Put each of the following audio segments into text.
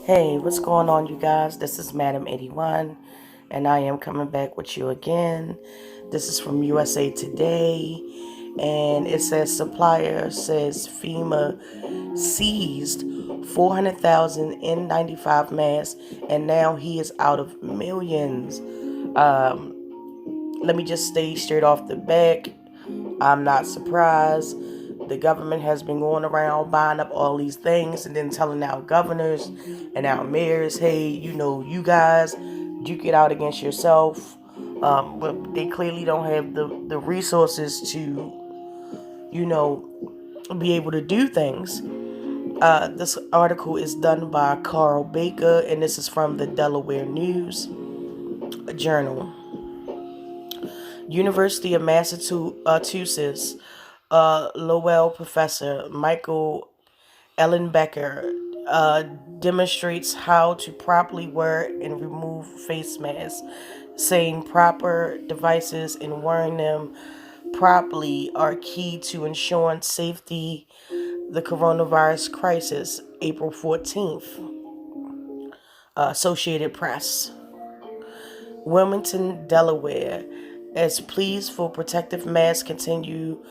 Hey, what's going on, you guys? This is Madam 81, and I am coming back with you again. This is from USA Today, and it says Supplier says FEMA seized 400,000 N95 masks, and now he is out of millions. Let me just stay straight off the back. I'm not surprised. The government has been going around buying up all these things and then telling our governors and our mayors, hey, you guys, duke it out against yourself. But they clearly don't have the resources to, be able to do things. This article is done by KARL and this is from the Delaware News Journal. University of Massachusetts Lowell professor Michael Ellenbecker demonstrates how to properly wear and remove face masks, saying proper devices and wearing them properly are key to ensuring safety. The coronavirus crisis, April 14th. Associated Press. Wilmington, Delaware, as pleas for protective masks continue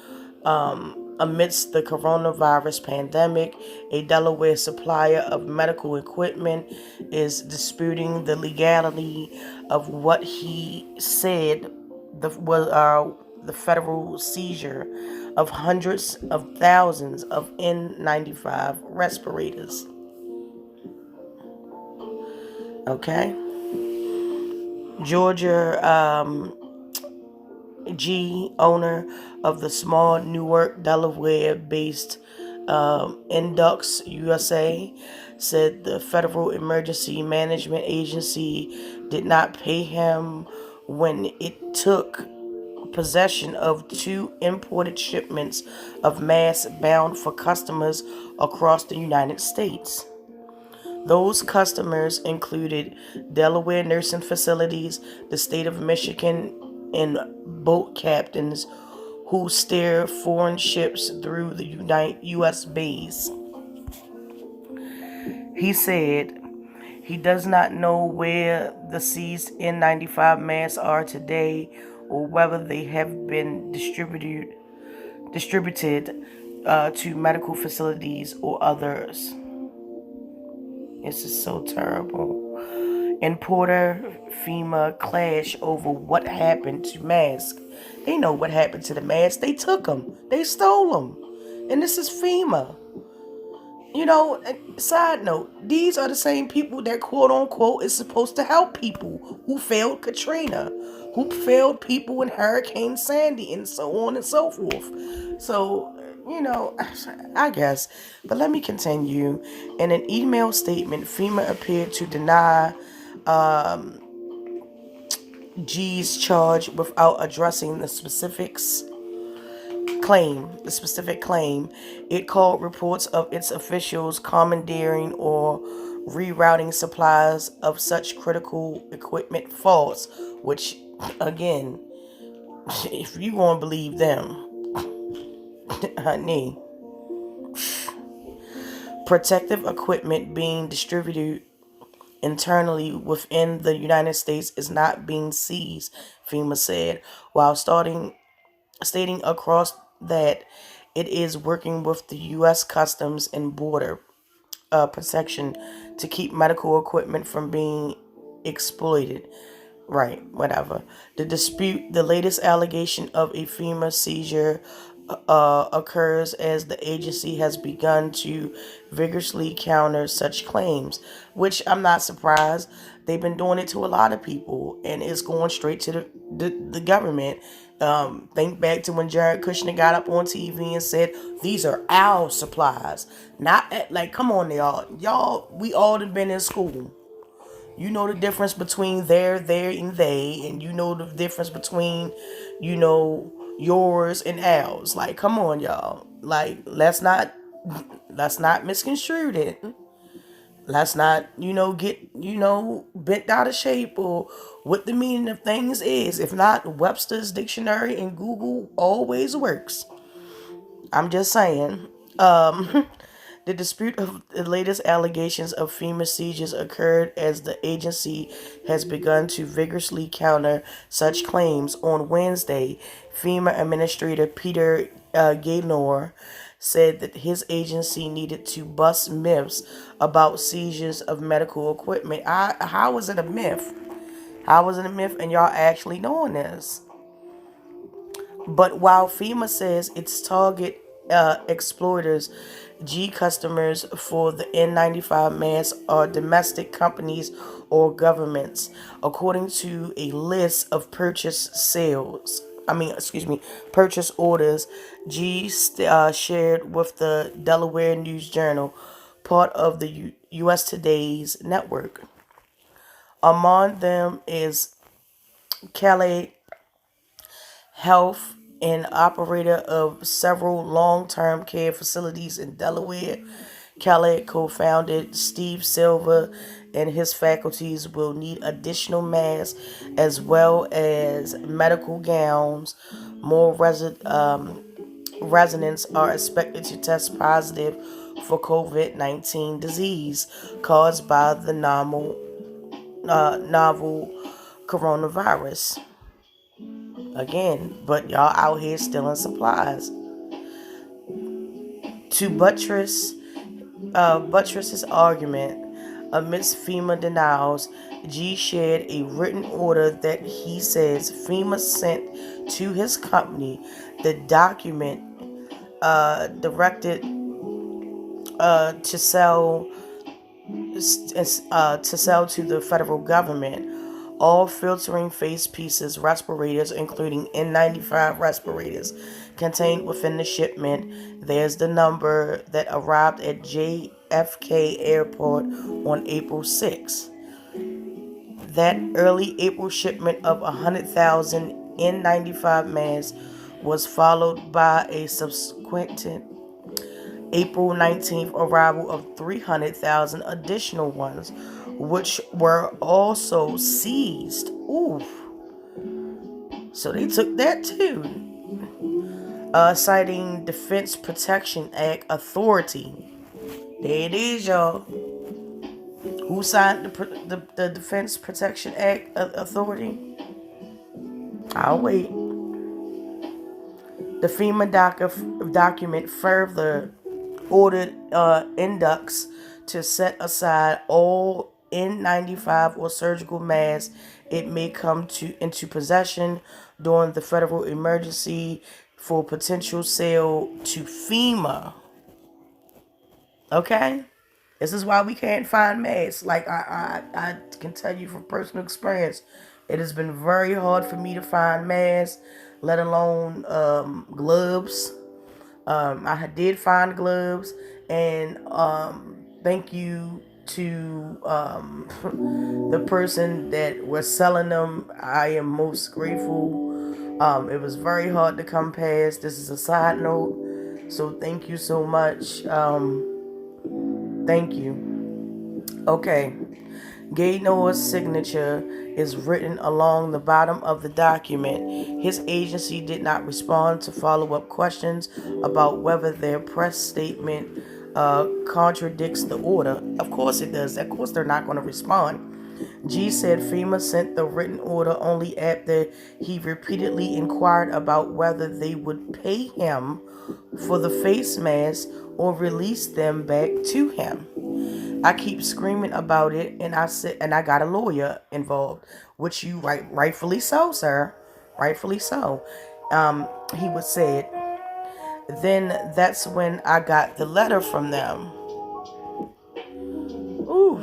amidst the coronavirus pandemic. A Delaware supplier of medical equipment is disputing the legality of what he said was the federal seizure of hundreds of thousands of N95 respirators. Okay. Georgia owner of the small Newark, Delaware-based Indux USA, said the Federal Emergency Management Agency did not pay him when it took possession of two imported shipments of masks bound for customers across the United States. Those customers included Delaware nursing facilities, the state of Michigan, and boat captains who steer foreign ships through the U.S. bays. He said he does not know where the seized N95 masks are today or whether they have been distributed to medical facilities or others. This is so terrible. In Porter, FEMA clash over what happened to masks. They know what happened to the masks. They took them. They stole them. And this is FEMA. Side note, these are the same people that quote unquote is supposed to help people who failed Katrina, who failed people in Hurricane Sandy, and so on and so forth. So, I guess. But let me continue. In an email statement, FEMA appeared to deny G's charge without addressing the specific claim. It called reports of its officials commandeering or rerouting supplies of such critical equipment false, which, again, if you want to believe them, honey, protective equipment being distributed internally within the United States is not being seized, FEMA said, while stating across that it is working with the U.S. Customs and Border Protection to keep medical equipment from being exploited. Right, whatever. The latest allegation of a FEMA seizure occurs as the agency has begun to vigorously counter such claims, which I'm not surprised. They've been doing it to a lot of people, and it's going straight to the government. Think back to when Jared Kushner got up on TV and said, "These are our supplies." Not like, come on, y'all. We all have been in school. You know the difference between there, and they, and you know the difference between, yours and ours. Like, come on, y'all. Like, let's not misconstrue it. Let's not, get, bent out of shape or what the meaning of things is. If not, Webster's dictionary and Google always works. I'm just saying. The dispute of the latest allegations of FEMA seizures occurred as the agency has begun to vigorously counter such claims. On Wednesday, FEMA Administrator Peter Gaynor said that his agency needed to bust myths about seizures of medical equipment. How is it a myth? How is it a myth and y'all actually doing this? But while FEMA says its target exploiters, G customers for the N95 masks are domestic companies or governments, according to a list of purchase orders G shared with the Delaware News Journal, part of the U.S. Today's network. Among them is KARL Health, an operator of several long-term care facilities in Delaware. KARL co-founded Steve Silver and his faculties will need additional masks as well as medical gowns. More residents are expected to test positive for COVID-19 disease caused by the novel coronavirus. Again, but y'all out here stealing supplies. To buttress his argument, amidst FEMA denials, G shared a written order that he says FEMA sent to his company. The document directed to sell to the federal government. All filtering face pieces, respirators, including N95 respirators, contained within the shipment. There's the number that arrived at JFK Airport on April 6th. That early April shipment of 100,000 N95 masks was followed by a subsequent April 19th arrival of 300,000 additional ones, which were also seized. Ooh. So they took that too. Citing Defense Protection Act authority. There it is, y'all. Who signed the Defense Protection Act authority? I'll wait. The FEMA document further ordered Indux to set aside all N95 or surgical masks it may come into possession during the federal emergency for potential sale to FEMA. Okay? This is why we can't find masks. Like I can tell you from personal experience, it has been very hard for me to find masks, let alone gloves. I did find gloves, and thank you to the person that was selling them. I am most grateful. It was very hard to come past. This is a side note, so thank you so much. Thank you. Okay. Gaynor's signature is written along the bottom of the document. His agency did not respond to follow-up questions about whether their press statement contradicts the order. Of course it does. Of course they're not going to respond. G said FEMA sent the written order only after he repeatedly inquired about whether they would pay him for the face mask or release them back to him. I keep screaming about it, and I got a lawyer involved, which you rightfully so, sir, rightfully so. He would say it. Then that's when I got the letter from them. Ooh.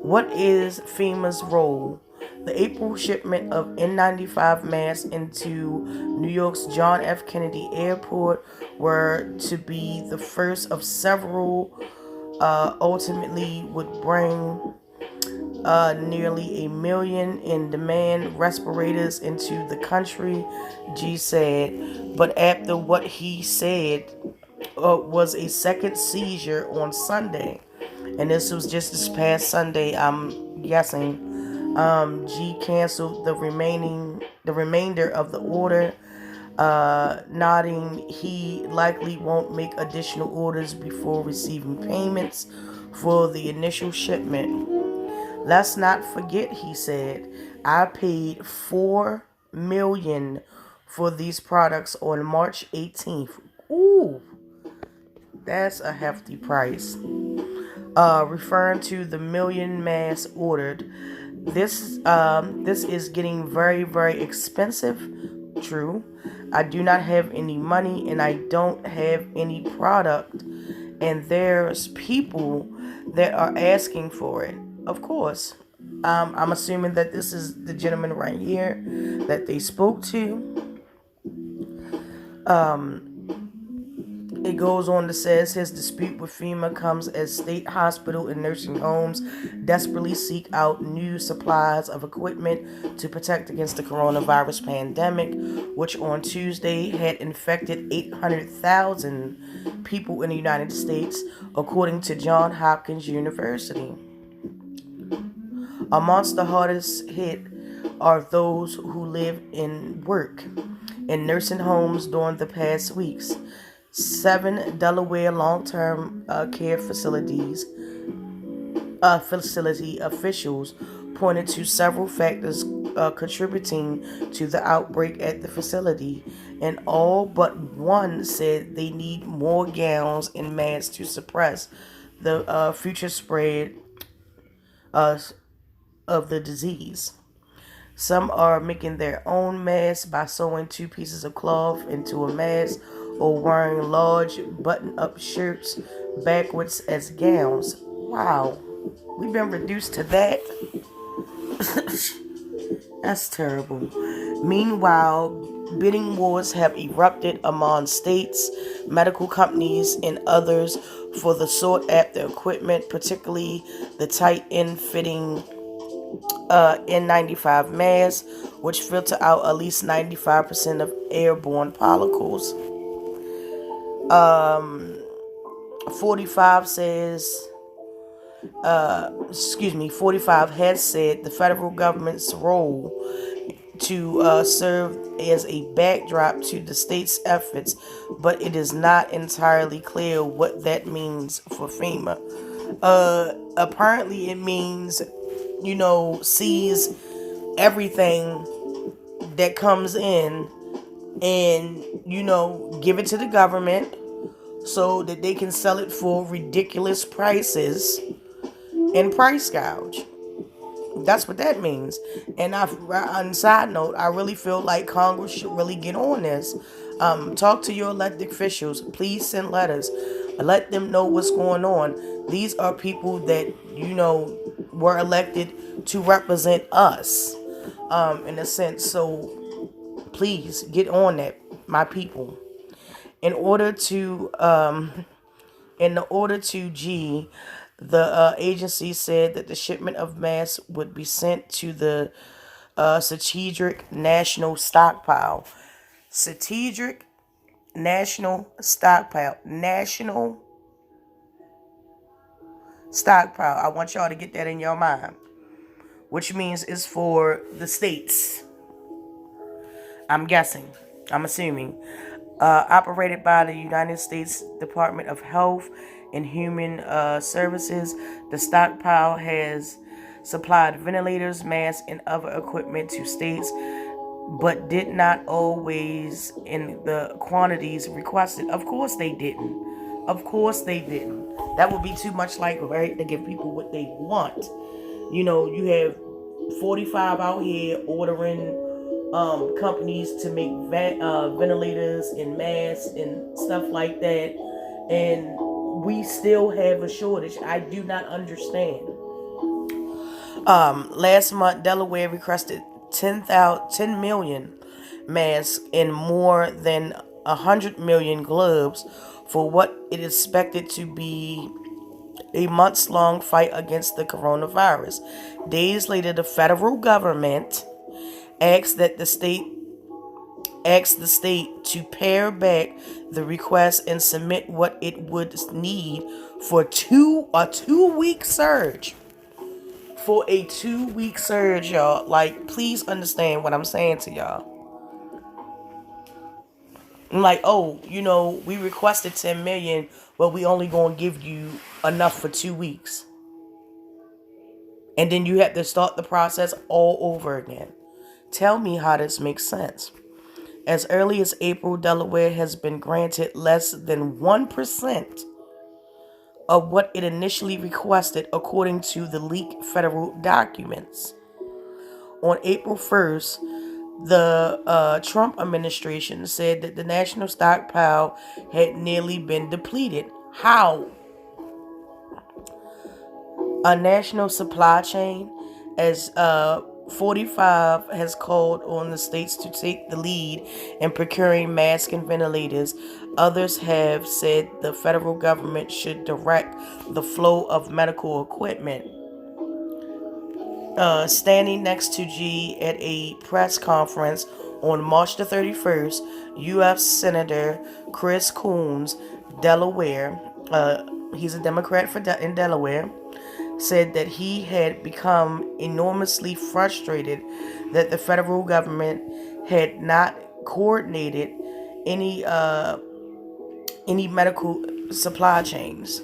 What is FEMA's role? The April shipment of N95 masks into New York's John F. Kennedy Airport were to be the first of several. Ultimately would bring nearly 1 million in demand respirators into the country, G said. But after what he said was a second seizure on Sunday, and this was just this past Sunday, I'm guessing, G canceled the remainder of the order. nodding he likely won't make additional orders before receiving payments for the initial shipment. Let's not forget, he said, I paid $4 million for these products on March 18th. Ooh, that's a hefty price. Referring to the million masks ordered. This is getting very, very expensive. True. I do not have any money and I don't have any product. And there's people that are asking for it. Of course. I'm assuming that this is the gentleman right here that they spoke to. It goes on to says his dispute with FEMA comes as state hospital and nursing homes desperately seek out new supplies of equipment to protect against the coronavirus pandemic, which on Tuesday had infected 800,000 people in the United States, according to Johns Hopkins University. Amongst the hardest hit are those who live and work in nursing homes during the past weeks. 7 Delaware long-term care facility officials pointed to several factors contributing to the outbreak at the facility, and all but one said they need more gowns and masks to suppress the future spread of the disease. Some are making their own masks by sewing 2 pieces of cloth into a mask or wearing large button-up shirts backwards as gowns. Wow, we've been reduced to that. That's terrible. Meanwhile, bidding wars have erupted among states, medical companies, and others for the sought-after equipment, particularly the tight-end-fitting N95 masks, which filter out at least 95% of airborne particles. 45 says, 45 has said the federal government's role to serve as a backdrop to the state's efforts, but it is not entirely clear what that means for FEMA. Apparently it means, seize everything that comes in and, give it to the government so that they can sell it for ridiculous prices and price gouge. That's what that means. And on side note, I really feel like Congress should really get on this. Talk to your elected officials. Please send letters. Let them know what's going on. These are people that, were elected to represent us, in a sense. So please get on that, my people. In order to the agency said that the shipment of masks would be sent to the strategic national stockpile. Strategic national stockpile. National stockpile. I want y'all to get that in your mind. Which means it's for the states. I'm guessing. I'm assuming. Operated by the United States Department of Health and Human Services, the stockpile has supplied ventilators, masks, and other equipment to states, but did not always in the quantities requested. Of course they didn't. Of course they didn't. That would be too much like, right, to give people what they want. You have 45 out here ordering companies to make ventilators and masks and stuff like that, and we still have a shortage. I do not understand. Last month, Delaware requested 10 million masks and more than 100 million gloves for what it is expected to be a months-long fight against the coronavirus. Days later, the federal government asked the state to pare back the request and submit what it would need for a 2-week surge. For a 2-week surge, y'all. Like, please understand what I'm saying to y'all. I'm like, oh, we requested 10 million, but we only gonna give you enough for 2 weeks. And then you have to start the process all over again. Tell me how this makes sense. As early as April, Delaware has been granted less than 1% of what it initially requested, according to the leaked federal documents. On April 1st, the Trump administration said that the national stockpile had nearly been depleted. How? A national supply chain, as 45 has called on the states to take the lead in procuring masks and ventilators. Others have said the federal government should direct the flow of medical equipment. Standing next to G at a press conference on March the 31st, U.S. Senator Chris Coons, Delaware, he's a Democrat in Delaware, said that he had become enormously frustrated that the federal government had not coordinated any medical supply chains.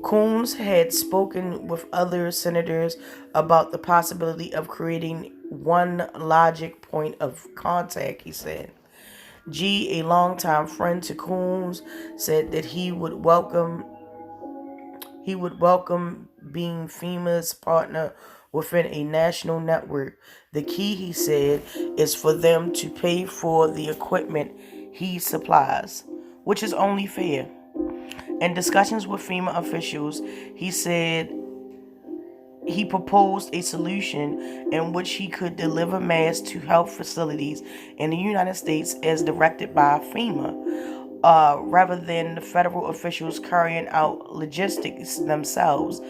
Coons had spoken with other senators about the possibility of creating one logic point of contact, he said. G, a longtime friend to Coons, said that he would welcome being FEMA's partner within a national network. The key, he said, is for them to pay for the equipment he supplies, which is only fair. In discussions with FEMA officials, he said he proposed a solution in which he could deliver masks to health facilities in the United States as directed by FEMA, rather than the federal officials carrying out logistics themselves.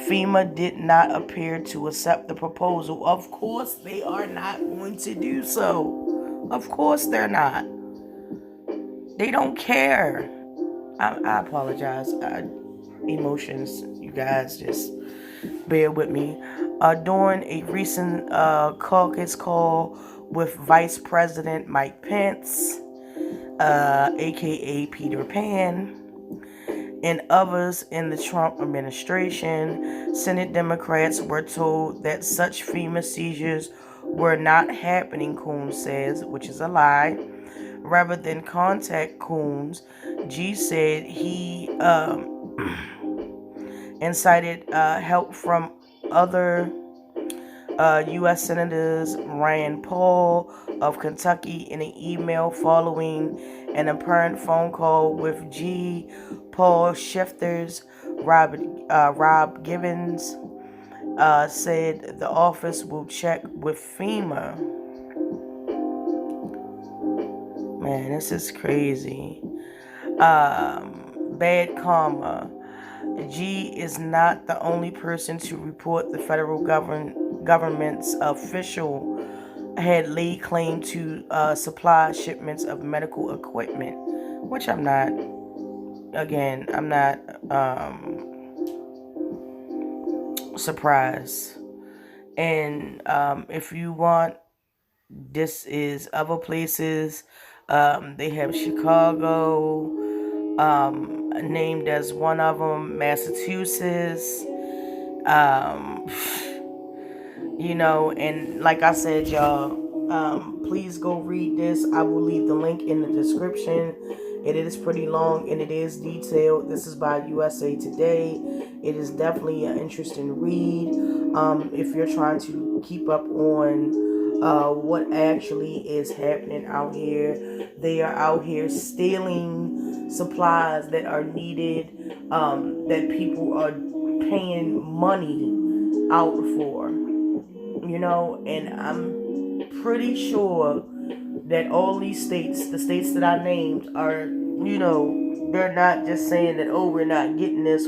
FEMA did not appear to accept the proposal. Of course, they are not going to do so. Of course, they're not. They don't care. I apologize. Emotions, you guys, just bear with me. During a recent caucus call with Vice President Mike Pence, aka Peter Pan, and others in the Trump administration, Senate Democrats were told that such FEMA seizures were not happening, Coons says, which is a lie. Rather than contact Coons, G said he incited help from other U.S. Senators Rand Paul of Kentucky in an email following an apparent phone call with G. Paul Shifters, Rob Givens said the office will check with FEMA. Man, this is crazy. Bad karma. G is not the only person to report the federal government's official had laid claim to supply shipments of medical equipment, which I'm not surprised. And if you want, this is other places. They have Chicago, named as one of them, Massachusetts, and like I said, y'all, please go read this. I will leave the link in the description. It is pretty long and it is detailed. This is by USA Today. It is definitely an interesting read. If you're trying to keep up on what actually is happening out here, they are out here stealing supplies that are needed, that people are paying money out for, and I'm pretty sure that all these states, the states that I named, are, they're not just saying that, oh, we're not getting this.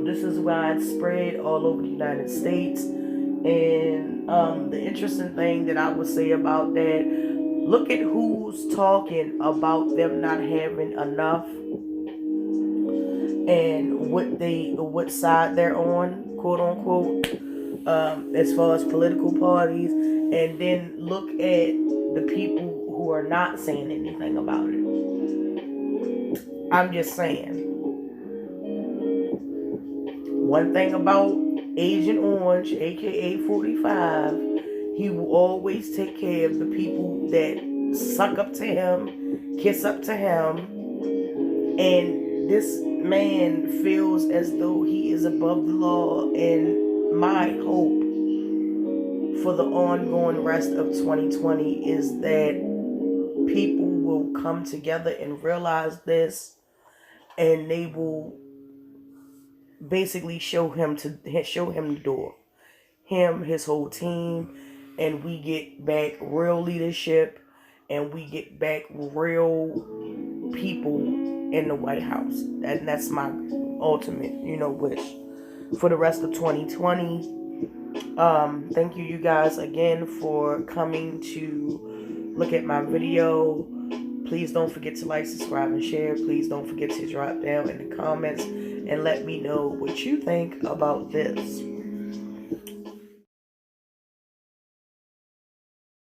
This is widespread all over the United States. And the interesting thing that I would say about that, look at who's talking about them not having enough and what side they're on, quote unquote. as far as political parties, and then look at the people who are not saying anything about it. I'm just saying. One thing about Agent Orange, aka 45, he will always take care of the people that suck up to him, kiss up to him, and this man feels as though he is above the law. And my hope for the ongoing rest of 2020 is that people will come together and realize this, and they will basically show him the door, him, his whole team, and we get back real leadership, and we get back real people in the White House. That's my ultimate, wish for the rest of 2020. Thank you guys again for coming to look at my video. Please don't forget to like, subscribe, and share. Please don't forget to drop down in the comments and let me know what you think about this.